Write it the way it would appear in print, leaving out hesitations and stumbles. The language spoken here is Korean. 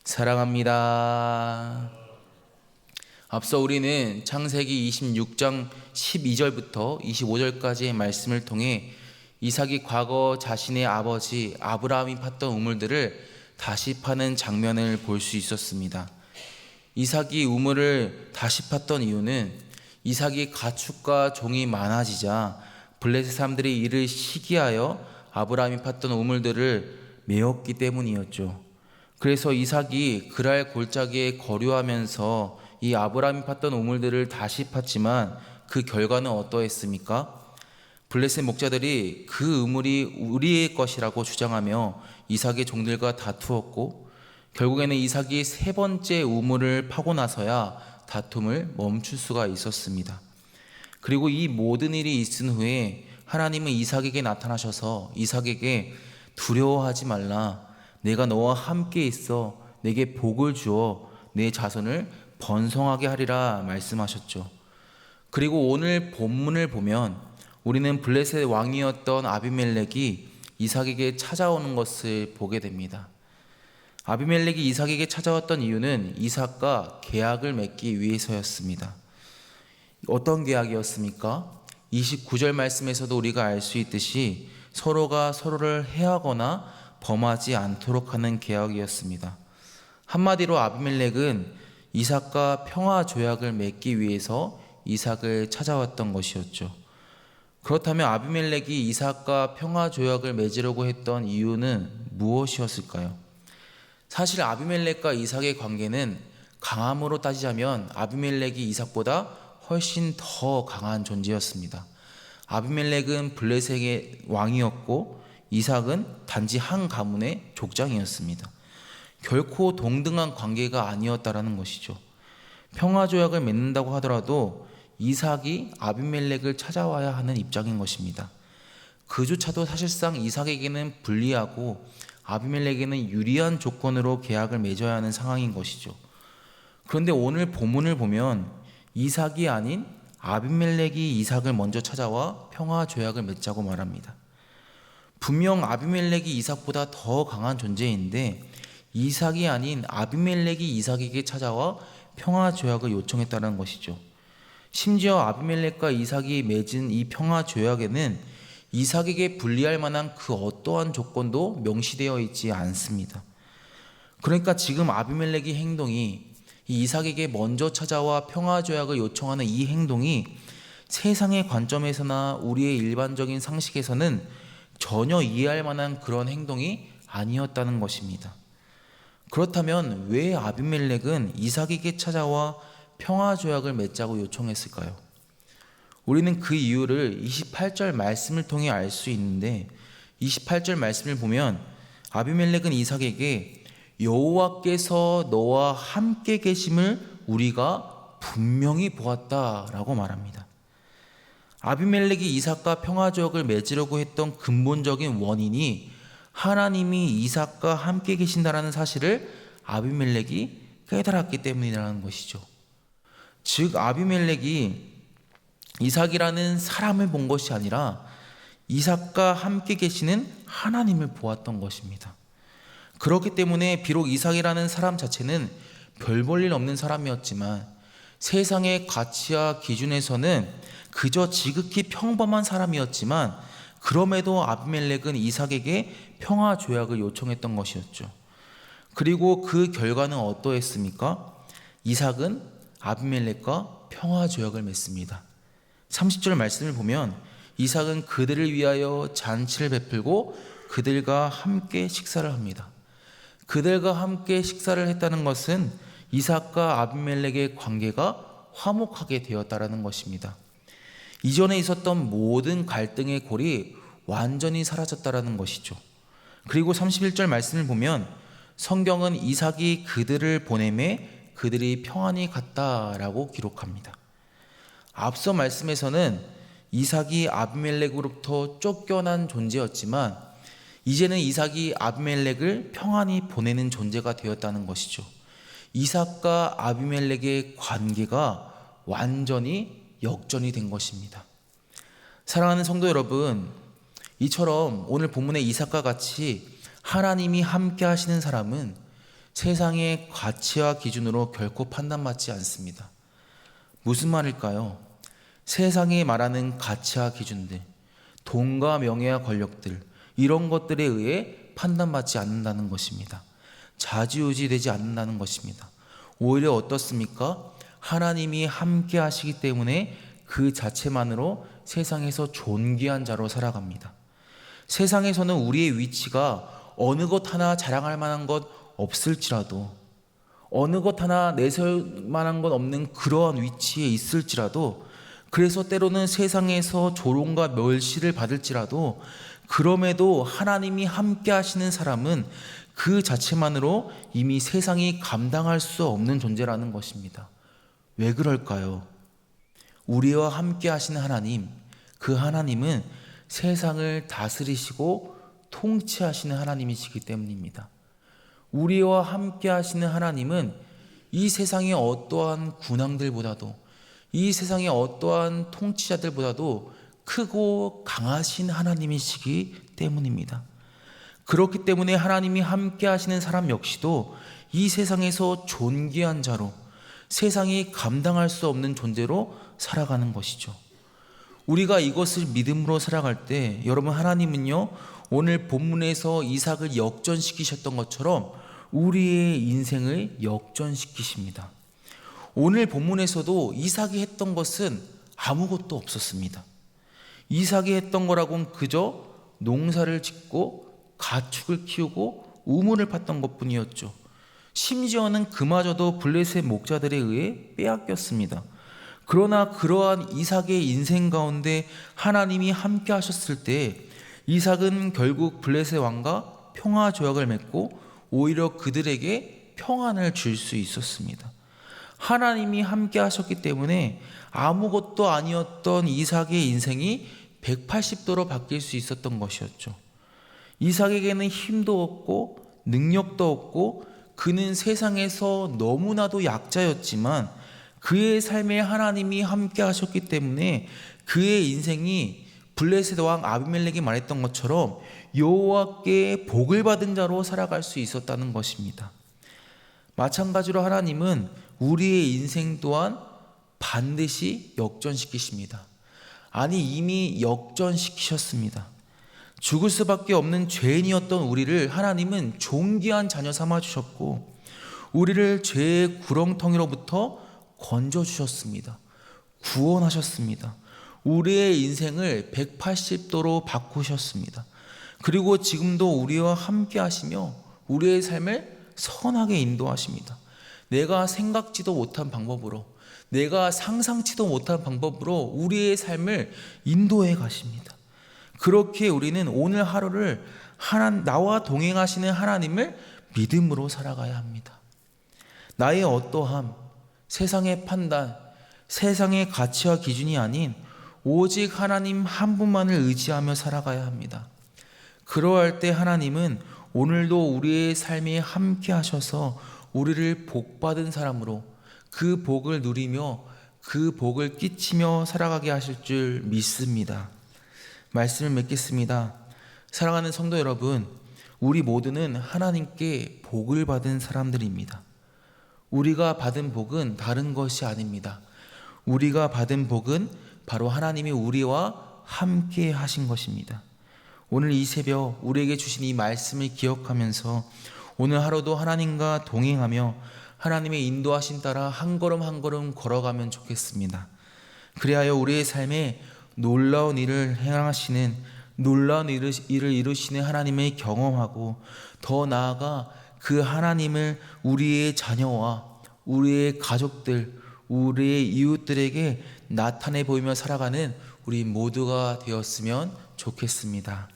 사랑합니다. 앞서 우리는 창세기 26장 12절부터 25절까지의 말씀을 통해 이삭이 과거 자신의 아버지 아브라함이 팠던 우물들을 다시 파는 장면을 볼 수 있었습니다. 이삭이 우물을 다시 팠던 이유는 이삭이 가축과 종이 많아지자 블레셋 사람들이 이를 시기하여 아브라함이 팠던 우물들을 메웠기 때문이었죠. 그래서 이삭이 그랄 골짜기에 거류하면서 이 아브라함이 팠던 우물들을 다시 팠지만 그 결과는 어떠했습니까? 블레셋 목자들이 그 우물이 우리의 것이라고 주장하며 이삭의 종들과 다투었고, 결국에는 이삭이 세 번째 우물을 파고 나서야 다툼을 멈출 수가 있었습니다. 그리고 이 모든 일이 있은 후에 하나님은 이삭에게 나타나셔서 이삭에게 두려워하지 말라, 내가 너와 함께 있어 내게 복을 주어 내 자손을 번성하게 하리라 말씀하셨죠. 그리고 오늘 본문을 보면 우리는 블레셋 왕이었던 아비멜렉이 이삭에게 찾아오는 것을 보게 됩니다. 아비멜렉이 이삭에게 찾아왔던 이유는 이삭과 계약을 맺기 위해서였습니다. 어떤 계약이었습니까? 29절 말씀에서도 우리가 알 수 있듯이 서로가 서로를 해하거나 범하지 않도록 하는 계약이었습니다. 한마디로 아비멜렉은 이삭과 평화 조약을 맺기 위해서 이삭을 찾아왔던 것이었죠. 그렇다면 아비멜렉이 이삭과 평화 조약을 맺으려고 했던 이유는 무엇이었을까요? 사실 아비멜렉과 이삭의 관계는 강함으로 따지자면 아비멜렉이 이삭보다 훨씬 더 강한 존재였습니다. 아비멜렉은 블레셋의 왕이었고 이삭은 단지 한 가문의 족장이었습니다. 결코 동등한 관계가 아니었다라는 것이죠. 평화조약을 맺는다고 하더라도 이삭이 아비멜렉을 찾아와야 하는 입장인 것입니다. 그조차도 사실상 이삭에게는 불리하고 아비멜렉에게는 유리한 조건으로 계약을 맺어야 하는 상황인 것이죠. 그런데 오늘 본문을 보면 이삭이 아닌 아비멜렉이 이삭을 먼저 찾아와 평화조약을 맺자고 말합니다. 분명 아비멜렉이 이삭보다 더 강한 존재인데 이삭이 아닌 아비멜렉이 이삭에게 찾아와 평화조약을 요청했다는 것이죠. 심지어 아비멜렉과 이삭이 맺은 이 평화조약에는 이삭에게 불리할 만한 그 어떠한 조건도 명시되어 있지 않습니다. 그러니까 지금 아비멜렉의 행동이 이삭에게 먼저 찾아와 평화조약을 요청하는 이 행동이 세상의 관점에서나 우리의 일반적인 상식에서는 전혀 이해할 만한 그런 행동이 아니었다는 것입니다. 그렇다면 왜 아비멜렉은 이삭에게 찾아와 평화조약을 맺자고 요청했을까요? 우리는 그 이유를 28절 말씀을 통해 알 수 있는데 28절 말씀을 보면 아비멜렉은 이삭에게 여호와께서 너와 함께 계심을 우리가 분명히 보았다라고 말합니다. 아비멜렉이 이삭과 평화조약을 맺으려고 했던 근본적인 원인이 하나님이 이삭과 함께 계신다라는 사실을 아비멜렉이 깨달았기 때문이라는 것이죠. 즉 아비멜렉이 이삭이라는 사람을 본 것이 아니라 이삭과 함께 계시는 하나님을 보았던 것입니다. 그렇기 때문에 비록 이삭이라는 사람 자체는 별 볼 일 없는 사람이었지만 세상의 가치와 기준에서는 그저 지극히 평범한 사람이었지만 그럼에도 아비멜렉은 이삭에게 평화조약을 요청했던 것이었죠. 그리고 그 결과는 어떠했습니까? 이삭은 아비멜렉과 평화조약을 맺습니다. 30절 말씀을 보면 이삭은 그들을 위하여 잔치를 베풀고 그들과 함께 식사를 합니다. 그들과 함께 식사를 했다는 것은 이삭과 아비멜렉의 관계가 화목하게 되었다라는 것입니다. 이전에 있었던 모든 갈등의 골이 완전히 사라졌다라는 것이죠. 그리고 31절 말씀을 보면 성경은 이삭이 그들을 보내매 그들이 평안히 갔다라고 기록합니다. 앞서 말씀에서는 이삭이 아비멜렉으로부터 쫓겨난 존재였지만 이제는 이삭이 아비멜렉을 평안히 보내는 존재가 되었다는 것이죠. 이삭과 아비멜렉의 관계가 완전히 역전이 된 것입니다. 사랑하는 성도 여러분, 이처럼 오늘 본문의 이삭과 같이 하나님이 함께 하시는 사람은 세상의 가치와 기준으로 결코 판단받지 않습니다. 무슨 말일까요? 세상이 말하는 가치와 기준들, 돈과 명예와 권력들, 이런 것들에 의해 판단받지 않는다는 것입니다. 좌지우지되지 않는다는 것입니다. 오히려 어떻습니까? 하나님이 함께 하시기 때문에 그 자체만으로 세상에서 존귀한 자로 살아갑니다. 세상에서는 우리의 위치가 어느 것 하나 자랑할 만한 것 없을지라도, 어느 것 하나 내세울 만한 것 없는 그러한 위치에 있을지라도, 그래서 때로는 세상에서 조롱과 멸시를 받을지라도, 그럼에도 하나님이 함께 하시는 사람은 그 자체만으로 이미 세상이 감당할 수 없는 존재라는 것입니다. 왜 그럴까요? 우리와 함께 하시는 하나님, 그 하나님은 세상을 다스리시고 통치하시는 하나님이시기 때문입니다. 우리와 함께 하시는 하나님은 이 세상의 어떠한 군왕들보다도, 이 세상의 어떠한 통치자들보다도 크고 강하신 하나님이시기 때문입니다. 그렇기 때문에 하나님이 함께 하시는 사람 역시도 이 세상에서 존귀한 자로, 세상이 감당할 수 없는 존재로 살아가는 것이죠. 우리가 이것을 믿음으로 살아갈 때, 여러분, 하나님은요, 오늘 본문에서 이삭을 역전시키셨던 것처럼 우리의 인생을 역전시키십니다. 오늘 본문에서도 이삭이 했던 것은 아무것도 없었습니다. 이삭이 했던 거라고는 그저 농사를 짓고 가축을 키우고 우물을 팠던 것뿐이었죠. 심지어는 그마저도 블레셋 목자들에 의해 빼앗겼습니다. 그러나 그러한 이삭의 인생 가운데 하나님이 함께 하셨을 때 이삭은 결국 블레셋 왕과 평화 조약을 맺고 오히려 그들에게 평안을 줄 수 있었습니다. 하나님이 함께 하셨기 때문에 아무것도 아니었던 이삭의 인생이 180도로 바뀔 수 있었던 것이었죠. 이삭에게는 힘도 없고 능력도 없고 그는 세상에서 너무나도 약자였지만 그의 삶에 하나님이 함께 하셨기 때문에 그의 인생이 블레셋 왕 아비멜렉이 말했던 것처럼 여호와께 복을 받은 자로 살아갈 수 있었다는 것입니다. 마찬가지로 하나님은 우리의 인생 또한 반드시 역전시키십니다. 아니, 이미 역전시키셨습니다. 죽을 수밖에 없는 죄인이었던 우리를 하나님은 존귀한 자녀 삼아주셨고 우리를 죄의 구렁텅이로부터 건져주셨습니다. 구원하셨습니다. 우리의 인생을 180도로 바꾸셨습니다. 그리고 지금도 우리와 함께 하시며 우리의 삶을 선하게 인도하십니다. 내가 생각지도 못한 방법으로, 내가 상상치도 못한 방법으로 우리의 삶을 인도해 가십니다. 그렇게 우리는 오늘 하루를 나와 동행하시는 하나님을 믿음으로 살아가야 합니다. 나의 어떠함, 세상의 판단, 세상의 가치와 기준이 아닌 오직 하나님 한 분만을 의지하며 살아가야 합니다. 그러할 때 하나님은 오늘도 우리의 삶에 함께 하셔서 우리를 복받은 사람으로 그 복을 누리며 그 복을 끼치며 살아가게 하실 줄 믿습니다. 말씀을 맺겠습니다. 사랑하는 성도 여러분, 우리 모두는 하나님께 복을 받은 사람들입니다. 우리가 받은 복은 다른 것이 아닙니다. 우리가 받은 복은 바로 하나님이 우리와 함께 하신 것입니다. 오늘 이 새벽 우리에게 주신 이 말씀을 기억하면서 오늘 하루도 하나님과 동행하며 하나님의 인도하신 따라 한 걸음 한 걸음 걸어가면 좋겠습니다. 그리하여 우리의 삶에 놀라운 일을 행하시는, 놀라운 일을 이루시는 하나님을 경험하고 더 나아가 그 하나님을 우리의 자녀와 우리의 가족들, 우리의 이웃들에게 나타내 보이며 살아가는 우리 모두가 되었으면 좋겠습니다.